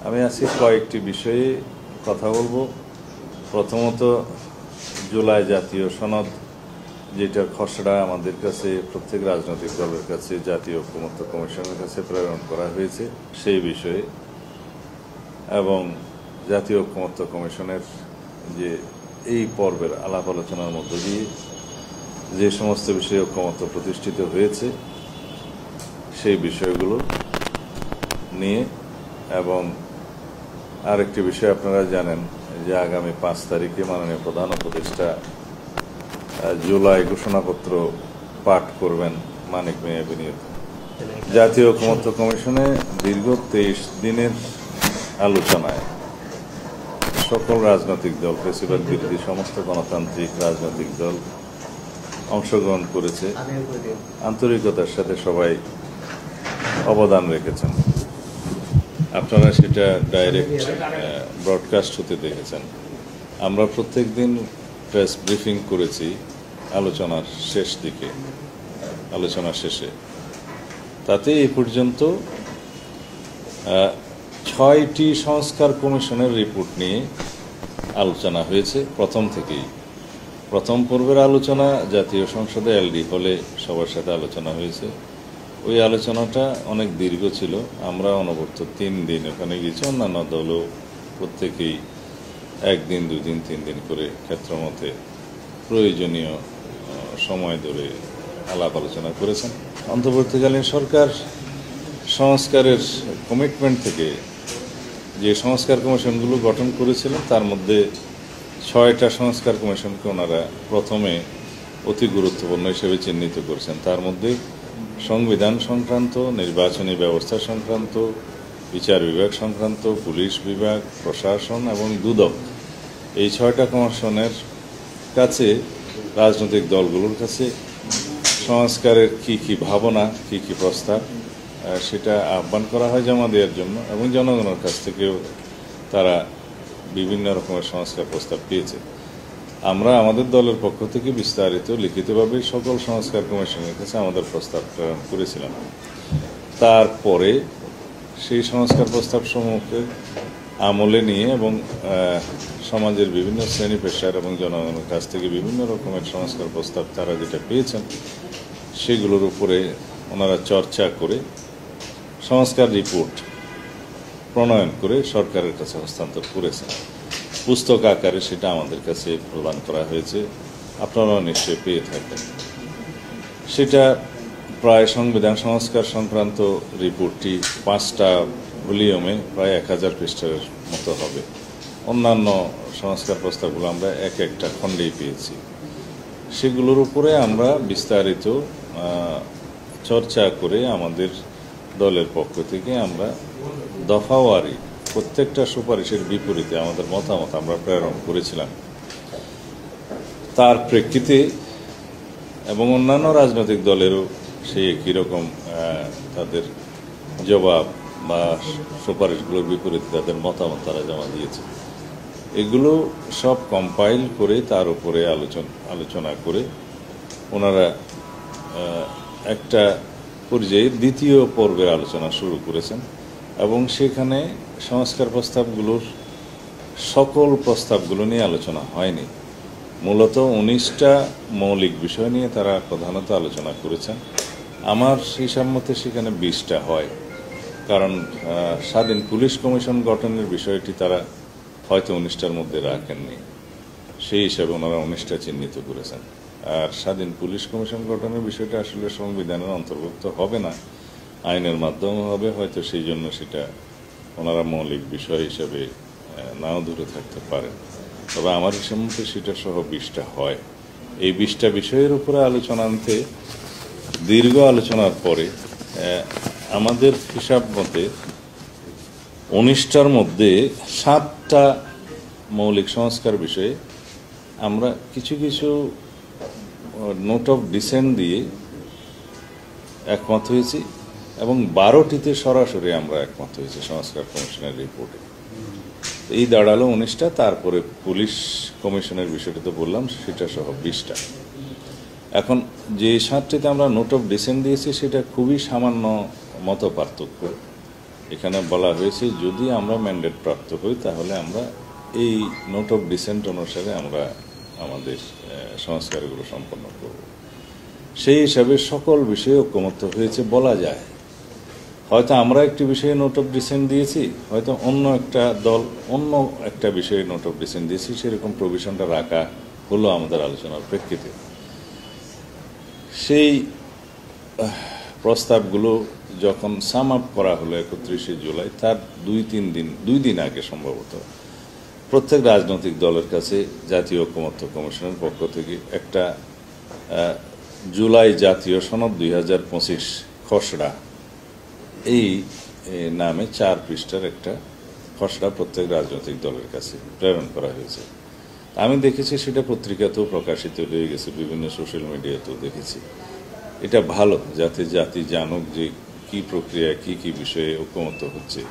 আমি আজকে কয়েকটি বিষয়ে কথা বলবো। প্রথমত, জুলাই জাতীয় সনদ, যেটার খসড়া আমাদের কাছে প্রত্যেক রাজনৈতিক দলের কাছে জাতীয় ঐকমত্য কমিশনের কাছে প্রেরণ করা হয়েছে সেই বিষয়ে, এবং জাতীয় ঐকমত্য কমিশনের যে এই পর্বের আলাপ আলোচনার মধ্য দিয়ে যে সমস্ত বিষয়ে ঐকমত্য প্রতিষ্ঠিত হয়েছে সেই বিষয়গুলো নিয়ে, এবং আরেকটি বিষয় আপনারা জানেন যে আগামী 5 তারিখে মাননীয় প্রধান উপদেষ্টা জুলাই ঘোষণাপত্র পাঠ করবেন মানিক মিয়া বিনিয়োগ। জাতীয় ঐকমত্য কমিশনে দীর্ঘ 23 দিনের আলোচনায় সকল রাজনৈতিক দল, ফেসিবাদ বিরোধী সমস্ত গণতান্ত্রিক রাজনৈতিক দল অংশগ্রহণ করেছে। আন্তরিকতার সাথে সবাই অবদান রেখেছেন। আপনারা সেটা ডাইরেক্ট ব্রডকাস্ট হতে দেখেছেন। আমরা প্রত্যেক দিন প্রেস ব্রিফিং করেছি আলোচনার শেষে। তাতে এই পর্যন্ত 6টি সংস্কার কমিশনের রিপোর্ট নিয়ে আলোচনা হয়েছে। প্রথম পর্বের আলোচনা জাতীয় সংসদে এলডি হলে সবার সাথে আলোচনা হয়েছে। ওই আলোচনাটা অনেক দীর্ঘ ছিল। আমরা অনবরত 3 দিন ওখানে গেছি। অন্যান্য দলও প্রত্যেকেই 1 দিন 2 দিন 3 দিন করে ক্ষেত্রমতে প্রয়োজনীয় সময় ধরে আলাপ আলোচনা করেছেন। অন্তর্বর্তীকালীন সরকার সংস্কারের কমিটমেন্ট থেকে যে সংস্কার কমিশনগুলো গঠন করেছিলেন তার মধ্যে 6টা সংস্কার কমিশনকে ওনারা প্রথমে অতি গুরুত্বপূর্ণ হিসেবে চিহ্নিত করেছেন। তার মধ্যে সংবিধান সংক্রান্ত, নির্বাচনী ব্যবস্থা সংক্রান্ত, বিচার বিভাগ সংক্রান্ত, পুলিশ বিভাগ, প্রশাসন এবং দুদক, এই 6টা কমিশনের কাছে রাজনৈতিক দলগুলোর কাছে সংস্কারের কি ভাবনা, কি প্রস্তাব, সেটা আহ্বান করা হয় জমা দেওয়ার জন্য, এবং জনগণের কাছ থেকেও তারা বিভিন্ন রকমের সংস্কার প্রস্তাব পেয়েছে। আমরা আমাদের দলের পক্ষ থেকে বিস্তারিত লিখিতভাবে সকল সংস্কার কমিশনের কাছে আমাদের প্রস্তাব প্রেরণ করেছিলাম। তারপরে সেই সংস্কার প্রস্তাব সমূহকে আমলে নিয়ে এবং সমাজের বিভিন্ন শ্রেণী পেশার এবং জনগণের কাছ থেকে বিভিন্ন রকমের সংস্কার প্রস্তাব তারা যেটা পেয়েছেন সেগুলোর উপরে ওনারা চর্চা করে সংস্কার রিপোর্ট প্রণয়ন করে সরকারের কাছে হস্তান্তর করেছেন। পুস্তক আকারে সেটা আমাদের কাছে প্রদান করা হয়েছে, আপনারাও নিশ্চয়ই পেয়ে থাকবেন। সেটা প্রায় সংবিধান সংস্কার সংক্রান্ত রিপোর্টটি 5টা ভলিউমে প্রায় 1000 পৃষ্ঠার মতো হবে। অন্যান্য সংস্কার প্রস্তাবগুলো আমরা একটা খণ্ডেই পেয়েছি। সেগুলোর উপরে আমরা বিস্তারিত চর্চা করে আমাদের দলের পক্ষ থেকে আমরা দফাওয়ারি প্রত্যেকটা সুপারিশের বিপরীতে আমাদের মতামত আমরা প্রেরণ করেছিলাম। তার প্রেক্ষিতে এবং অন্যান্য রাজনৈতিক দলেরও সেই একই রকম তাদের জবাব বা সুপারিশগুলোর বিপরীতে তাদের মতামত তারা জমা দিয়েছে। এগুলো সব কম্পাইল করে তার উপরে আলোচনা করে ওনারা একটা পর্যায়ে দ্বিতীয় পর্বের আলোচনা শুরু করেছেন, এবং সেখানে সংস্কার প্রস্তাবগুলোর সকল প্রস্তাবগুলো নিয়ে আলোচনা হয়নি। মূলত 19টা মৌলিক বিষয় নিয়ে তারা প্রধানত আলোচনা করেছেন। আমার হিসাব মতে সেখানে 20টা হয়, কারণ স্বাধীন পুলিশ কমিশন গঠনের বিষয়টি তারা হয়তো 19টার মধ্যে রাখেননি, সেই হিসাবে ওনারা 19টা চিহ্নিত করেছেন। আর স্বাধীন পুলিশ কমিশন গঠনের বিষয়টা আসলে সংবিধানের অন্তর্ভুক্ত হবে না, আইনের মাধ্যমে হবে, হয়তো সেই জন্য সেটা ওনারা মৌলিক বিষয় হিসেবে নাও দূরে থাকতে পারেন। তবে আমার হিসাব মতে সেটা সহ 20টা হয়। এই 20টা বিষয়ের উপরে আলোচনা আনতে দীর্ঘ আলোচনার পরে আমাদের হিসাব মতে 19টার মধ্যে 7টা মৌলিক সংস্কার বিষয়ে আমরা কিছু নোট অফ ডিসেন্ট দিয়ে একমত হয়েছি, এবং 12টিতে সরাসরি আমরা একমত হয়েছি সংস্কার কমিশনের রিপোর্টে। এই দাঁড়ালো 19টা। তারপরে পুলিশ কমিশনের বিষয়টা তো বললাম, সেটা সহ 20টা। এখন যে 7টিতে আমরা নোট অফ ডিসেন্ট দিয়েছি সেটা খুবই সামান্য মত পার্থক্য। এখানে বলা হয়েছে যদি আমরা ম্যান্ডেট প্রাপ্ত হই তাহলে আমরা এই নোট অফ ডিসেন্ট অনুসারে আমরা আমাদের সংস্কারগুলো সম্পন্ন করব। সেই হিসাবে সকল বিষয়ে ঐকমত্য হয়েছে বলা যায়। হয়তো আমরা একটি বিষয়ে নোট অফ ডিসেন্ট দিয়েছি, হয়তো অন্য একটা দল অন্য একটা বিষয়ে নোট অফ ডিসেন্ট দিয়েছি, সেরকম প্রভিশনটা রাখা হলো আমাদের আলোচনার প্রেক্ষিতে। সেই প্রস্তাবগুলো যখন সাম আপ করা হলো 31শে জুলাই, তার দুই দিন আগে সম্ভবত প্রত্যেক রাজনৈতিক দলের কাছে জাতীয় ঐকমত্য কমিশনের পক্ষ থেকে একটা জুলাই জাতীয় সনদ 2025 খসড়া এই নামে 4 পৃষ্ঠার একটা খসড়া প্রত্যেক রাজনৈতিক দলের কাছে প্রেরণ করা হয়েছে। আমি দেখেছি সেটা পত্রিকাতেও প্রকাশিত হয়ে গেছে, বিভিন্ন সোশ্যাল মিডিয়াতেও দেখেছি। এটা ভালো, যাতে জাতি জানুক যে কি প্রক্রিয়া, কি কি বিষয়ে ঐকমত্য হচ্ছে।